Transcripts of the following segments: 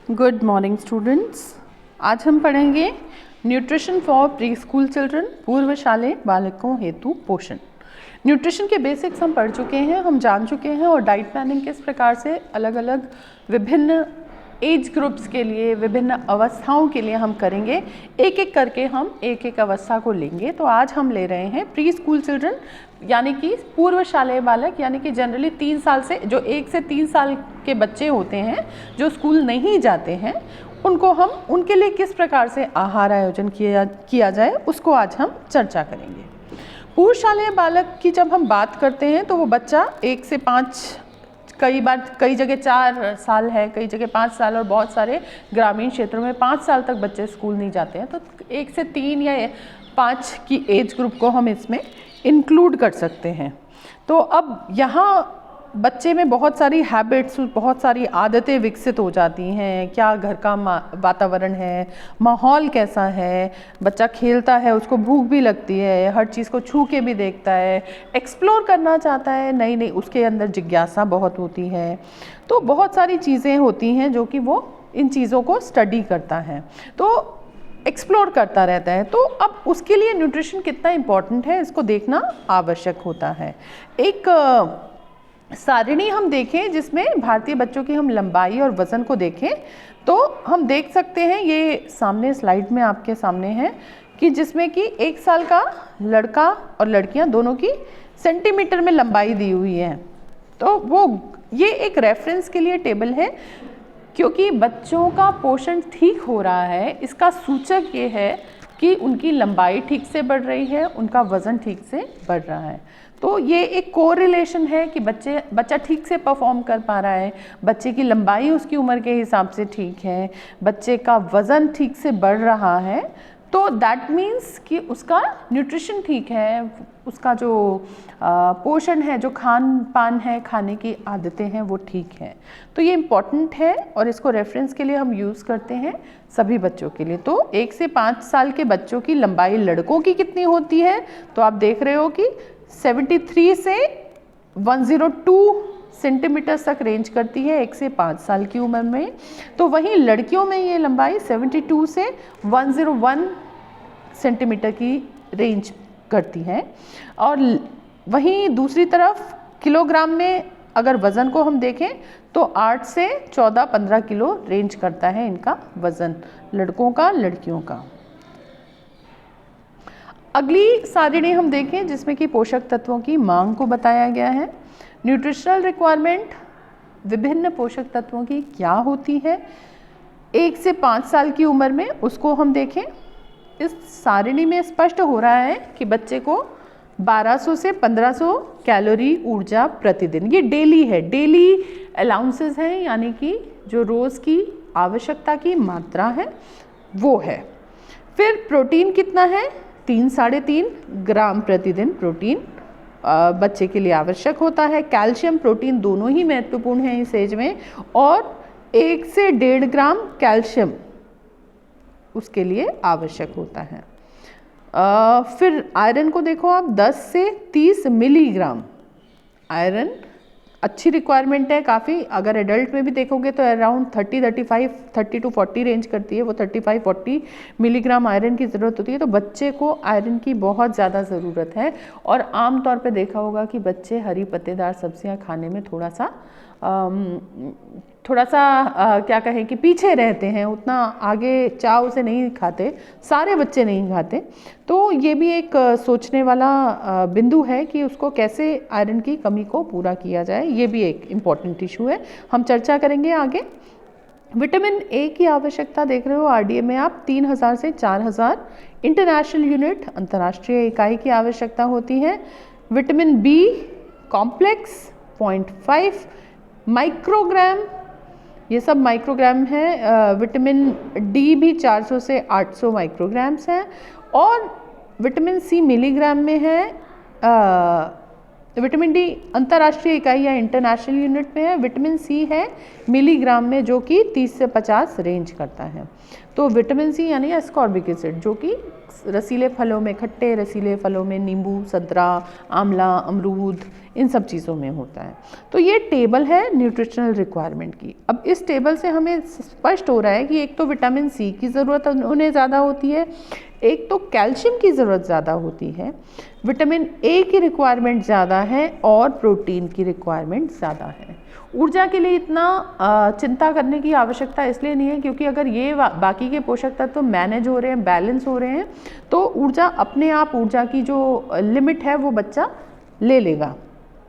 Good morning students. आज हम पढ़ेंगे nutrition for pre school children, पूर्व शालेय बालकों हेतु पोषण। न्यूट्रिशन के बेसिक्स हम पढ़ चुके हैं, हम जान चुके हैं और डाइट प्लानिंग किस प्रकार से अलग अलग विभिन्न एज ग्रुप्स के लिए, विभिन्न अवस्थाओं के लिए हम करेंगे। एक एक करके हम एक एक अवस्था को लेंगे। तो आज हम ले रहे हैं प्री स्कूल चिल्ड्रन, यानी कि पूर्व शालेय बालक, यानी कि जनरली 3 साल से जो 1 से 3 साल के बच्चे होते हैं जो स्कूल नहीं जाते हैं, उनको हम उनके लिए किस प्रकार से आहार आयोजन किया जाए उसको आज हम चर्चा करेंगे। पूर्व शालेय बालक की जब हम बात करते हैं तो वो बच्चा 1 से 5, कई बार कई जगह 4 साल है, कई जगह 5 साल, और बहुत सारे ग्रामीण क्षेत्रों में 5 साल तक बच्चे स्कूल नहीं जाते हैं। तो 1 से 3 या 5 की एज ग्रुप को हम इसमें इंक्लूड कर सकते हैं। तो अब यहाँ बच्चे में बहुत सारी हैबिट्स, बहुत सारी आदतें विकसित हो जाती हैं। क्या घर का वातावरण है, माहौल कैसा है, बच्चा खेलता है, उसको भूख भी लगती है, हर चीज़ को छू के भी देखता है, एक्सप्लोर करना चाहता है, नई नई उसके अंदर जिज्ञासा बहुत होती है। तो बहुत सारी चीज़ें होती हैं जो कि वो इन चीज़ों को स्टडी करता है, तो एक्सप्लोर करता रहता है। तो अब उसके लिए न्यूट्रिशन कितना इम्पॉर्टेंट है इसको देखना आवश्यक होता है। एक सारिणी हम देखें जिसमें भारतीय बच्चों की हम लंबाई और वज़न को देखें तो हम देख सकते हैं, ये सामने स्लाइड में आपके सामने है, कि जिसमें कि 1 साल का लड़का और लड़कियां दोनों की सेंटीमीटर में लंबाई दी हुई है। तो वो ये एक रेफरेंस के लिए टेबल है, क्योंकि बच्चों का पोषण ठीक हो रहा है इसका सूचक ये है कि उनकी लंबाई ठीक से बढ़ रही है, उनका वज़न ठीक से बढ़ रहा है। तो ये एक कोरिलेशन है कि बच्चा ठीक से परफॉर्म कर पा रहा है, बच्चे की लंबाई उसकी उम्र के हिसाब से ठीक है, बच्चे का वज़न ठीक से बढ़ रहा है, तो दैट मीन्स कि उसका न्यूट्रिशन ठीक है, उसका जो पोषण है, जो खान पान है, खाने की आदतें हैं वो ठीक है। तो ये इम्पॉर्टेंट है और इसको रेफरेंस के लिए हम यूज़ करते हैं सभी बच्चों के लिए। तो 1 से 5 साल के बच्चों की लंबाई लड़कों की कितनी होती है, तो आप देख रहे हो कि 73 से 102 सेंटीमीटर तक रेंज करती है 1 से 5 साल की उम्र में। तो वहीं लड़कियों में ये लंबाई 72 से 101 सेंटीमीटर की रेंज करती है। और वहीं दूसरी तरफ किलोग्राम में अगर वज़न को हम देखें तो 8 से 14-15 किलो रेंज करता है इनका वज़न, लड़कों का लड़कियों का। अगली सारिणी हम देखें जिसमें कि पोषक तत्वों की मांग को बताया गया है। न्यूट्रिशनल रिक्वायरमेंट विभिन्न पोषक तत्वों की क्या होती है 1 से 5 साल की उम्र में, उसको हम देखें। इस सारिणी में स्पष्ट हो रहा है कि बच्चे को 1200 से 1500 कैलोरी ऊर्जा प्रतिदिन, ये डेली है, डेली अलाउंसेस हैं, यानी कि जो रोज़ की आवश्यकता की मात्रा है वो है। फिर प्रोटीन कितना है, 3-3.5 ग्राम प्रतिदिन प्रोटीन बच्चे के लिए आवश्यक होता है। कैल्शियम प्रोटीन दोनों ही महत्वपूर्ण हैं इस एज में, और 1 से 1.5 ग्राम कैल्शियम उसके लिए आवश्यक होता है। फिर आयरन को देखो आप, 10 से 30 मिलीग्राम आयरन अच्छी रिक्वायरमेंट है काफ़ी। अगर एडल्ट में भी देखोगे तो अराउंड 30 टू 40 रेंज करती है, वो 35-40 मिलीग्राम आयरन की ज़रूरत होती है। तो बच्चे को आयरन की बहुत ज़्यादा ज़रूरत है। और आम तौर पे देखा होगा कि बच्चे हरी पत्तेदार सब्जियां खाने में थोड़ा सा क्या कहें कि पीछे रहते हैं, उतना आगे चाव से नहीं खाते, सारे बच्चे नहीं खाते। तो ये भी एक सोचने वाला बिंदु है कि उसको कैसे आयरन की कमी को पूरा किया जाए, ये भी एक इम्पॉर्टेंट इशू है, हम चर्चा करेंगे आगे। विटामिन ए की आवश्यकता देख रहे हो आरडीए में आप 3000 से 4000 इंटरनेशनल यूनिट, अंतर्राष्ट्रीय इकाई की आवश्यकता होती है। विटामिन बी कॉम्प्लेक्स 0.5 माइक्रोग्राम, ये सब माइक्रोग्राम है। विटामिन डी भी 400 से 800 माइक्रोग्राम्स हैं। और विटामिन सी मिलीग्राम में है। विटामिन डी अंतर्राष्ट्रीय इकाई या इंटरनेशनल यूनिट में है, विटामिन सी है मिलीग्राम में, जो कि 30 से 50 रेंज करता है। तो विटामिन सी यानी एस्कॉर्बिक एसिड, जो कि रसीले फलों में, खट्टे रसीले फलों में, नींबू, संतरा, आंवला, अमरूद, इन सब चीज़ों में होता है। तो ये टेबल है न्यूट्रिशनल रिक्वायरमेंट की। अब इस टेबल से हमें स्पष्ट हो रहा है कि एक तो विटामिन सी की ज़रूरत उन्हें ज़्यादा होती है, एक तो कैल्शियम की ज़रूरत ज़्यादा होती है, विटामिन ए की रिक्वायरमेंट ज़्यादा है और प्रोटीन की रिक्वायरमेंट ज़्यादा है। ऊर्जा के लिए इतना चिंता करने की आवश्यकता इसलिए नहीं है क्योंकि अगर ये बाकी के पोषक तत्व तो मैनेज हो रहे हैं, बैलेंस हो रहे हैं, तो ऊर्जा अपने आप, ऊर्जा की जो लिमिट है वो बच्चा ले लेगा।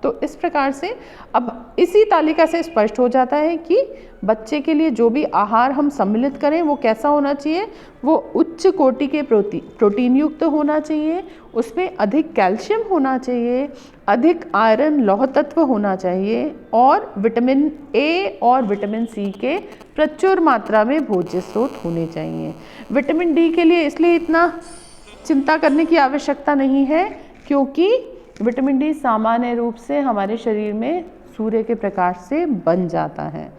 तो इस प्रकार से अब इसी तालिका से स्पष्ट हो जाता है कि बच्चे के लिए जो भी आहार हम सम्मिलित करें वो कैसा होना चाहिए, वो उच्च कोटि के प्रोटीन युक्त होना चाहिए, उसमें अधिक कैल्शियम होना चाहिए, अधिक आयरन लौह तत्व होना चाहिए और विटामिन ए और विटामिन सी के प्रचुर मात्रा में भोज्य स्रोत होने चाहिए। विटामिन डी के लिए इसलिए इतना चिंता करने की आवश्यकता नहीं है क्योंकि विटामिन डी सामान्य रूप से हमारे शरीर में सूर्य के प्रकाश से बन जाता है।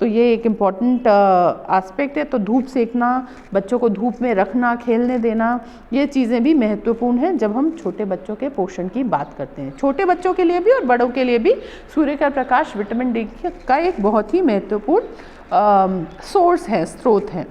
तो ये एक इम्पॉर्टेंट एस्पेक्ट है। तो धूप सेकना, बच्चों को धूप में रखना, खेलने देना, ये चीज़ें भी महत्वपूर्ण हैं जब हम छोटे बच्चों के पोषण की बात करते हैं। छोटे बच्चों के लिए भी और बड़ों के लिए भी सूर्य का प्रकाश विटामिन डी का एक बहुत ही महत्वपूर्ण सोर्स है, स्रोत है।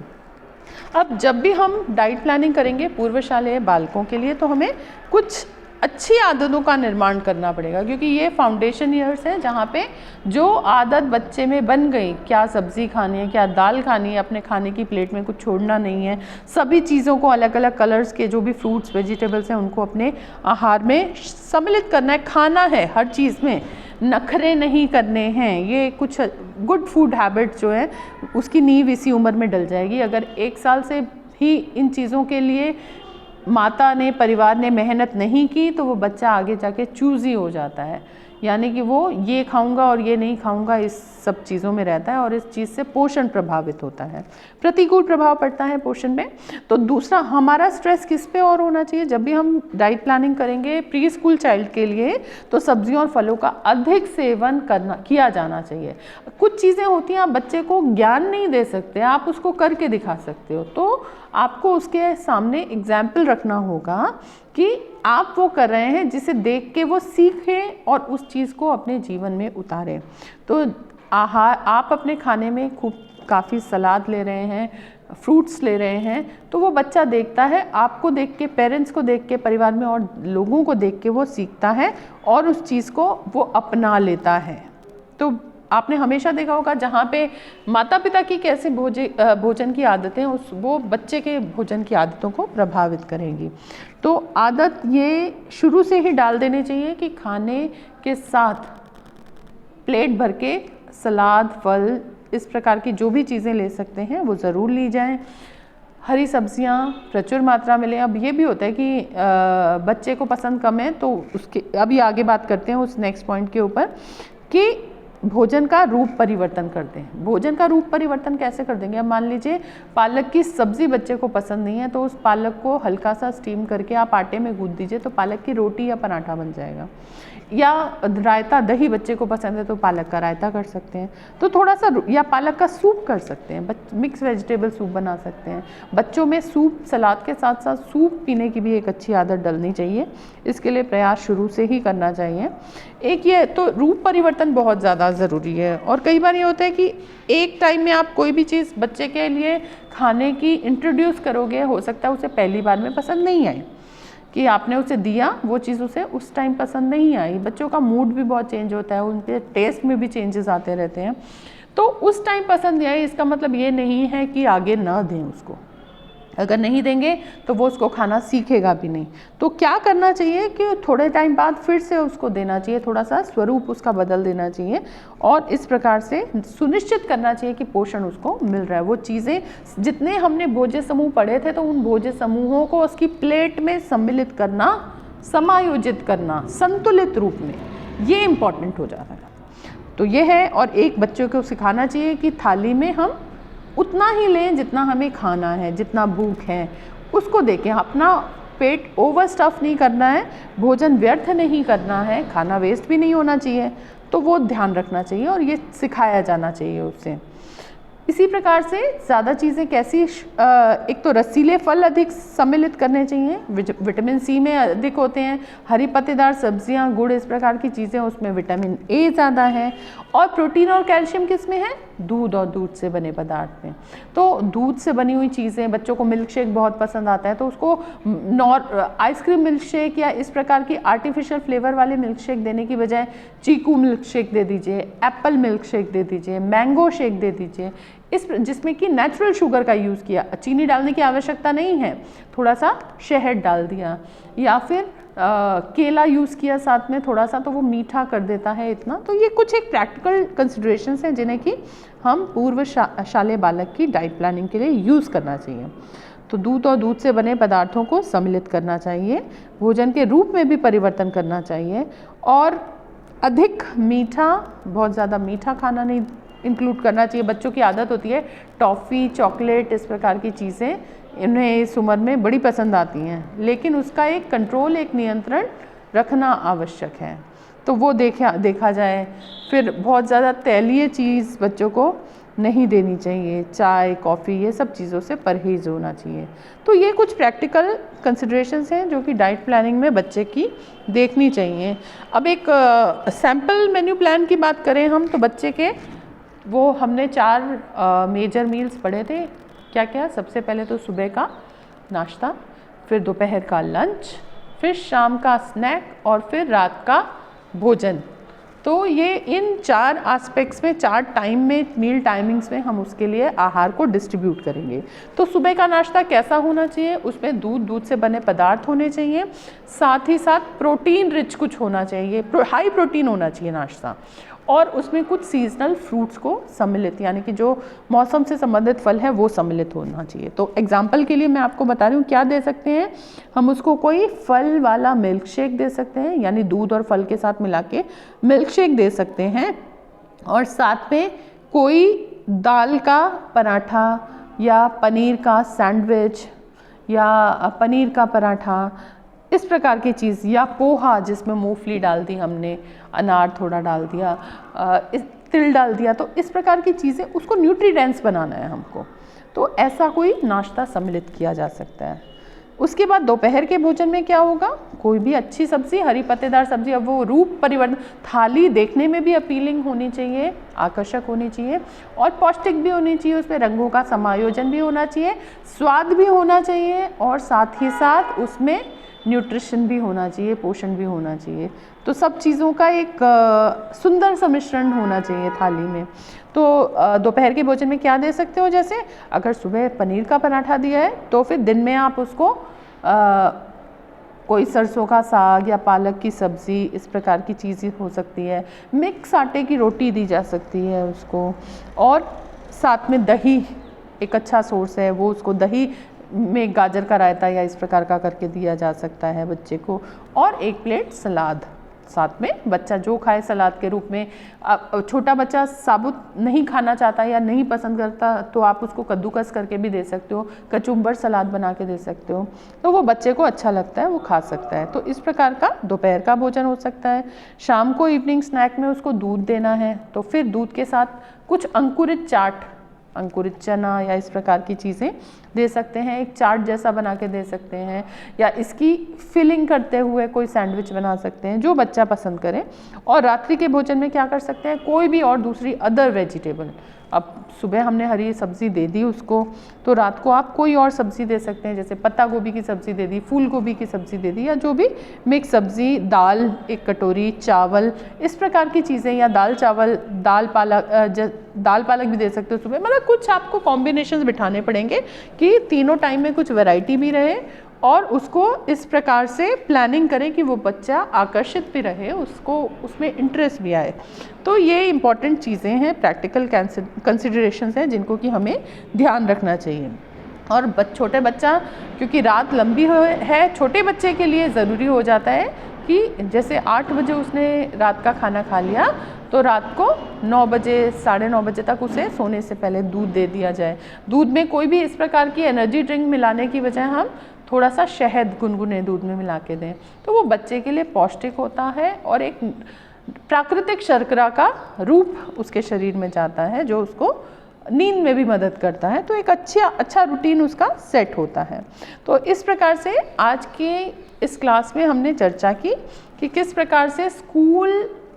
अब जब भी हम डाइट प्लानिंग करेंगे पूर्वशालेय बालकों के लिए तो हमें कुछ अच्छी आदतों का निर्माण करना पड़ेगा क्योंकि ये फाउंडेशन ईयर्स हैं जहाँ पे जो आदत बच्चे में बन गई, क्या सब्ज़ी खानी है, क्या दाल खानी है, अपने खाने की प्लेट में कुछ छोड़ना नहीं है, सभी चीज़ों को अलग अलग कलर्स के जो भी फ्रूट्स वेजिटेबल्स हैं उनको अपने आहार में सम्मिलित करना है, खाना है, हर चीज़ में नखरे नहीं करने हैं। ये कुछ गुड फूड हैबिट जो है उसकी नींव इसी उम्र में डल जाएगी। अगर 1 साल से ही इन चीज़ों के लिए माता ने, परिवार ने मेहनत नहीं की तो वो बच्चा आगे जाके चूज़ी हो जाता है, यानी कि वो ये खाऊंगा और ये नहीं खाऊंगा, इस सब चीज़ों में रहता है और इस चीज़ से पोषण प्रभावित होता है, प्रतिकूल प्रभाव पड़ता है पोषण में। तो दूसरा, हमारा स्ट्रेस किस पे और होना चाहिए जब भी हम डाइट प्लानिंग करेंगे प्री स्कूल चाइल्ड के लिए, तो सब्जियों और फलों का अधिक सेवन किया जाना चाहिए। कुछ चीज़ें होती हैं आप बच्चे को ज्ञान नहीं दे सकते, आप उसको करके दिखा सकते हो, तो आपको उसके सामने एग्जाम्पल रखना होगा कि आप वो कर रहे हैं जिसे देख के वो सीखें और उस चीज़ को अपने जीवन में उतारें। तो आहार, आप अपने खाने में काफ़ी सलाद ले रहे हैं, फ्रूट्स ले रहे हैं, तो वो बच्चा देखता है, आपको देख के, पेरेंट्स को देख के, परिवार में और लोगों को देख के वो सीखता है और उस चीज़ को वो अपना लेता है। तो आपने हमेशा देखा होगा जहाँ पे माता पिता की कैसे भोजन की आदतें वो बच्चे के भोजन की आदतों को प्रभावित करेंगी। तो आदत ये शुरू से ही डाल देनी चाहिए कि खाने के साथ प्लेट भर के सलाद, फल, इस प्रकार की जो भी चीज़ें ले सकते हैं वो ज़रूर ली जाएं। हरी सब्जियां प्रचुर मात्रा में लें। अब ये भी होता है कि बच्चे को पसंद कम है तो उसके अभी आगे बात करते हैं उस नेक्स्ट पॉइंट के ऊपर कि भोजन का रूप परिवर्तन करते हैं। भोजन का रूप परिवर्तन कैसे कर देंगे? अब मान लीजिए पालक की सब्ज़ी बच्चे को पसंद नहीं है तो उस पालक को हल्का सा स्टीम करके आप आटे में गूंथ दीजिए तो पालक की रोटी या पराठा बन जाएगा। या रायता, दही बच्चे को पसंद है तो पालक का रायता कर सकते हैं, तो थोड़ा सा, या पालक का सूप कर सकते हैं, मिक्स वेजिटेबल सूप बना सकते हैं। बच्चों में सूप, सलाद के साथ साथ सूप पीने की भी एक अच्छी आदत डलनी चाहिए, इसके लिए प्रयास शुरू से ही करना चाहिए। एक ये तो रूप परिवर्तन बहुत ज़्यादा ज़रूरी है। और कई बार ये होता है कि एक टाइम में आप कोई भी चीज़ बच्चे के लिए खाने की इंट्रोड्यूस करोगे, हो सकता है उसे पहली बार में पसंद नहीं आए, कि आपने उसे दिया वो चीज़ उसे उस टाइम पसंद नहीं आई। बच्चों का मूड भी बहुत चेंज होता है, उनके टेस्ट में भी चेंजेस आते रहते हैं, तो उस टाइम पसंद नहीं आई इसका मतलब ये नहीं है कि आगे ना दें उसको। अगर नहीं देंगे तो वो उसको खाना सीखेगा भी नहीं। तो क्या करना चाहिए कि थोड़े टाइम बाद फिर से उसको देना चाहिए, थोड़ा सा स्वरूप उसका बदल देना चाहिए और इस प्रकार से सुनिश्चित करना चाहिए कि पोषण उसको मिल रहा है। वो चीज़ें जितने हमने भोज्य समूह पढ़े थे तो उन भोज्य समूहों को उसकी प्लेट में सम्मिलित करना, समायोजित करना संतुलित रूप में, ये इम्पॉर्टेंट हो जाता है। तो ये है। और एक बच्चों को सिखाना चाहिए कि थाली में हम उतना ही लें जितना हमें खाना है, जितना भूख है उसको देखें। अपना पेट ओवर स्टफ नहीं करना है, भोजन व्यर्थ नहीं करना है, खाना वेस्ट भी नहीं होना चाहिए, तो वो ध्यान रखना चाहिए और ये सिखाया जाना चाहिए उससे। इसी प्रकार से ज़्यादा चीज़ें कैसी, एक तो रसीले फल अधिक सम्मिलित करने चाहिए, विटामिन सी में अधिक होते हैं, हरी पत्तेदार सब्जियां, गुड़, इस प्रकार की चीज़ें, उसमें विटामिन ए ज़्यादा है। और प्रोटीन और कैल्शियम किस में है? दूध और दूध से बने पदार्थ में। तो दूध से बनी हुई चीज़ें, बच्चों को मिल्क शेक बहुत पसंद आता है, तो उसको आइसक्रीम मिल्क शेक या इस प्रकार की आर्टिफिशियल फ्लेवर वाले मिल्क शेक देने की बजाय चीकू मिल्क शेक दे दीजिए, एप्पल मिल्क शेक दे दीजिए, मैंगो शेक दे दीजिए, जिसमें कि नेचुरल शुगर का यूज़ किया, चीनी डालने की आवश्यकता नहीं है, थोड़ा सा शहद डाल दिया, या फिर केला यूज़ किया साथ में थोड़ा सा, तो वो मीठा कर देता है इतना। तो ये कुछ एक प्रैक्टिकल कंसिडरेशंस हैं जिन्हें कि हम पूर्व शालेय बालक की डाइट प्लानिंग के लिए यूज़ करना चाहिए। तो दूध और दूध से बने पदार्थों को सम्मिलित करना चाहिए, भोजन के रूप में भी परिवर्तन करना चाहिए, और अधिक मीठा, बहुत ज़्यादा मीठा खाना नहीं इंक्लूड करना चाहिए। बच्चों की आदत होती है टॉफ़ी, चॉकलेट, इस प्रकार की चीज़ें, इन्हें इस उम्र में बड़ी पसंद आती हैं, लेकिन उसका एक कंट्रोल, एक नियंत्रण रखना आवश्यक है। तो वो देखा जाए। फिर बहुत ज़्यादा तैलीय चीज़ बच्चों को नहीं देनी चाहिए, चाय, कॉफ़ी, ये सब चीज़ों से परहेज़ होना चाहिए। तो ये कुछ प्रैक्टिकल कंसिडरेशंस हैं जो कि डाइट प्लानिंग में बच्चे की देखनी चाहिए। अब एक सैम्पल मेन्यू प्लान की बात करें हम, तो बच्चे के वो हमने 4 मेजर मील्स पढ़े थे। क्या क्या? सबसे पहले तो सुबह का नाश्ता, फिर दोपहर का लंच, फिर शाम का स्नैक और फिर रात का भोजन। तो ये इन 4 एस्पेक्ट्स में, 4 टाइम में, मील टाइमिंग्स में हम उसके लिए आहार को डिस्ट्रीब्यूट करेंगे। तो सुबह का नाश्ता कैसा होना चाहिए? उसमें दूध से बने पदार्थ होने चाहिए, साथ ही साथ प्रोटीन रिच कुछ होना चाहिए, हाई प्रोटीन होना चाहिए नाश्ता, और उसमें कुछ सीजनल फ्रूट्स को सम्मिलित, यानी कि जो मौसम से संबंधित फल है वो सम्मिलित होना चाहिए। तो एग्जाम्पल के लिए मैं आपको बता रही हूँ क्या दे सकते हैं हम उसको। कोई फल वाला मिल्क शेक दे सकते हैं, यानी दूध और फल के साथ मिला के मिल्क शेक दे सकते हैं, और साथ में कोई दाल का पराठा या पनीर का सैंडविच या पनीर का पराठा, इस प्रकार की चीज़, या पोहा जिसमें मूंगफली डाल दी हमने, अनार थोड़ा डाल दिया, तिल डाल दिया, तो इस प्रकार की चीज़ें, उसको न्यूट्री-डेंस बनाना है हमको। तो ऐसा कोई नाश्ता सम्मिलित किया जा सकता है। उसके बाद दोपहर के भोजन में क्या होगा? कोई भी अच्छी सब्जी, हरी पत्तेदार सब्जी। अब वो रूप परिवर्तन, थाली देखने में भी अपीलिंग होनी चाहिए, आकर्षक होनी चाहिए, और पौष्टिक भी होनी चाहिए, उसमें रंगों का समायोजन भी होना चाहिए, स्वाद भी होना चाहिए, और साथ ही साथ उसमें न्यूट्रिशन भी होना चाहिए, पोषण भी होना चाहिए। तो सब चीज़ों का एक सुंदर सम्मिश्रण होना चाहिए थाली में। तो दोपहर के भोजन में क्या दे सकते हो? जैसे अगर सुबह पनीर का पराठा दिया है तो फिर दिन में आप उसको कोई सरसों का साग या पालक की सब्ज़ी, इस प्रकार की चीज़ें हो सकती है। मिक्स आटे की रोटी दी जा सकती है उसको, और साथ में दही एक अच्छा सोर्स है, वो उसको दही में गाजर का रायता या इस प्रकार का करके दिया जा सकता है बच्चे को, और एक प्लेट सलाद साथ में, बच्चा जो खाए सलाद के रूप में। छोटा बच्चा साबुत नहीं खाना चाहता या नहीं पसंद करता तो आप उसको कद्दूकस करके भी दे सकते हो, कचुम्बर सलाद बना के दे सकते हो, तो वो बच्चे को अच्छा लगता है, वो खा सकता है। तो इस प्रकार का दोपहर का भोजन हो सकता है। शाम को इवनिंग स्नैक में उसको दूध देना है, तो फिर दूध के साथ कुछ अंकुरित चाट, अंकुरित चना या इस प्रकार की चीज़ें दे सकते हैं, एक चाट जैसा बना के दे सकते हैं, या इसकी फिलिंग करते हुए कोई सैंडविच बना सकते हैं, जो बच्चा पसंद करे। और रात्रि के भोजन में क्या कर सकते हैं? कोई भी और दूसरी अदर वेजिटेबल, अब सुबह हमने हरी सब्ज़ी दे दी उसको, तो रात को आप कोई और सब्ज़ी दे सकते हैं, जैसे पत्ता गोभी की सब्ज़ी दे दी, फूल गोभी की सब्ज़ी दे दी, या जो भी मिक्स सब्ज़ी, दाल एक कटोरी, चावल, इस प्रकार की चीज़ें, या दाल चावल, दाल पालक भी दे सकते हो सुबह। मतलब कुछ आपको कॉम्बिनेशंस बिठाने पड़ेंगे कि तीनों टाइम में कुछ वैरायटी भी रहे, और उसको इस प्रकार से प्लानिंग करें कि वो बच्चा आकर्षित भी रहे, उसको उसमें इंटरेस्ट भी आए। तो ये इम्पॉर्टेंट चीज़ें हैं, प्रैक्टिकल कंसिडरेशंस हैं जिनको कि हमें ध्यान रखना चाहिए। और छोटे बच्चा, क्योंकि रात लंबी है, छोटे बच्चे के लिए ज़रूरी हो जाता है कि जैसे 8 बजे उसने रात का खाना खा लिया, तो रात को 9 बजे, 9:30 बजे तक उसे सोने से पहले दूध दे दिया जाए। दूध में कोई भी इस प्रकार की एनर्जी ड्रिंक मिलाने की बजाय हम थोड़ा सा शहद गुनगुने दूध में मिला के दें, तो वो बच्चे के लिए पौष्टिक होता है, और एक प्राकृतिक शर्करा का रूप उसके शरीर में जाता है, जो उसको नींद में भी मदद करता है, तो एक अच्छा रूटीन उसका सेट होता है। तो इस प्रकार से आज के इस क्लास में हमने चर्चा की कि किस प्रकार से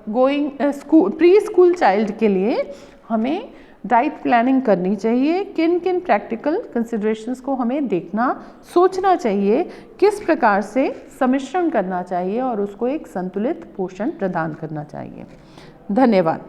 प्री स्कूल चाइल्ड के लिए हमें डाइट प्लानिंग करनी चाहिए, किन किन प्रैक्टिकल कंसिडरेशंस को हमें देखना सोचना चाहिए, किस प्रकार से सम्मिश्रण करना चाहिए और उसको एक संतुलित पोषण प्रदान करना चाहिए। धन्यवाद।